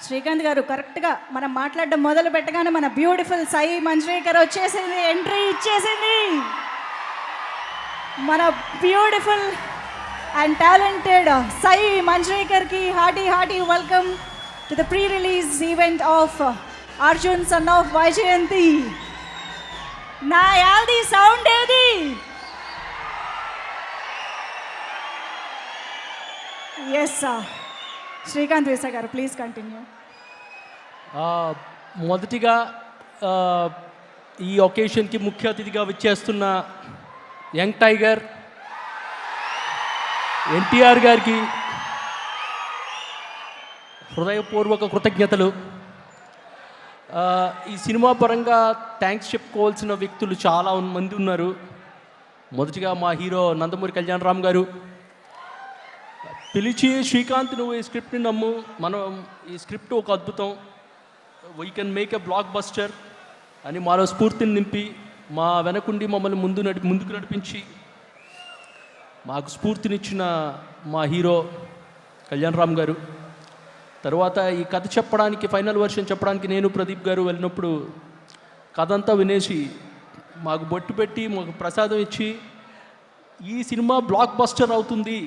శ్రీకాంత్ గారు కరెక్ట్గా మనం మాట్లాడడం మొదలు పెట్టగానే మన బ్యూటిఫుల్ సాయి మంజ్రేకర్ వచ్చేసింది, ఎంట్రీ ఇచ్చేసింది. మన బ్యూటిఫుల్ అండ్ టాలెంటెడ్ సాయి మంజ్రేకర్కి hearty welcome to the pre release event of Arjun son of Vyjayanthi. నా యాల్ది సౌండ్ ఏది? ఎస్ శ్రీకాంత్ వేసా గారు ప్లీజ్ కంటిన్యూ. మొదటిగా ఈ ఒకేషన్కి ముఖ్య అతిథిగా విచ్చేస్తున్న యంగ్ టైగర్ ఎన్టీఆర్ గారికి హృదయపూర్వక కృతజ్ఞతలు. ఈ సినిమా పరంగా థ్యాంక్స్ చెప్పుకోవాల్సిన వ్యక్తులు చాలా మంది ఉన్నారు. మొదటిగా మా హీరో నందమూరి కళ్యాణరామ్ గారు పిలిచి, శ్రీకాంత్ నువ్వు ఈ స్క్రిప్ట్ని నమ్ము, మనం ఈ స్క్రిప్ట్ ఒక అద్భుతం, we can make a block buster అని మాలో స్ఫూర్తిని నింపి మా వెనకుండి మమ్మల్ని ముందుకు నడిపించి మాకు స్ఫూర్తినిచ్చిన మా హీరో కళ్యాణరామ్ గారు. తర్వాత ఈ కథ చెప్పడానికి, ఫైనల్ వర్షన్ చెప్పడానికి నేను ప్రదీప్ గారు వెళ్ళినప్పుడు కథ అంతా వినేసి మాకు బొట్టు పెట్టి మాకు ప్రసాదం ఇచ్చి ఈ సినిమా బ్లాక్ బస్టర్ అవుతుంది,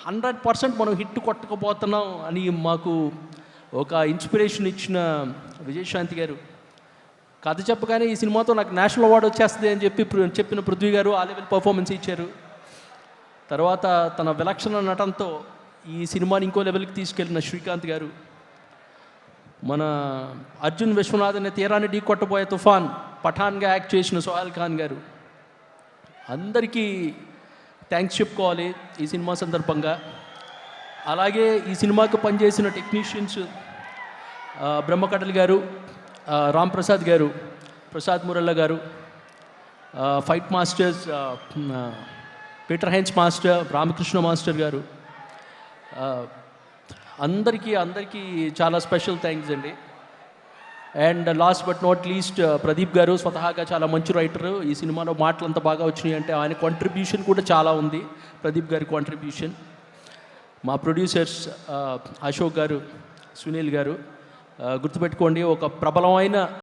100% మనం హిట్ కొట్టకపోతున్నాం అని మాకు ఒక ఇన్స్పిరేషన్ ఇచ్చిన విజయశాంతి గారు. కథ చెప్పగానే ఈ సినిమాతో నాకు నేషనల్ అవార్డు వచ్చేస్తుంది అని చెప్పిన పృథ్వీ గారు ఆ లెవెల్ పర్ఫార్మెన్స్ ఇచ్చారు. తర్వాత తన విలక్షణ నటనతో ఈ సినిమాని ఇంకో లెవెల్కి తీసుకెళ్ళిన శ్రీకాంత్ గారు, మన అర్జున్ విశ్వనాథ్ అనే తీరాన్ని ఢీ కొట్టబోయే తుఫాన్ పఠాన్గా యాక్ట్ చేసిన సోహెల్ ఖాన్ గారు, అందరికీ థ్యాంక్స్ చెప్పుకోవాలి ఈ సినిమా సందర్భంగా. అలాగే ఈ సినిమాకి పనిచేసిన టెక్నీషియన్స్ బ్రహ్మకటల్ గారు, రామ్ ప్రసాద్ గారు, ప్రసాద్ మురళ్ళ గారు, fight masters Peter hence master, Ramakrishna master గారు, అందరికీ చాలా స్పెషల్ థ్యాంక్స్ అండి. And last but not least Pradeep గారు స్వతహాగా చాలా మంచి రైటరు. ఈ సినిమాలో మాటలు అంత బాగా వచ్చినాయి అంటే ఆయన కాంట్రిబ్యూషన్ కూడా చాలా ఉంది, ప్రదీప్ గారి కాంట్రిబ్యూషన్. మా ప్రొడ్యూసర్స్ అశోక్ గారు, సునీల్ గారు, గుర్తుపెట్టుకోండి ఒక ప్రబలమైన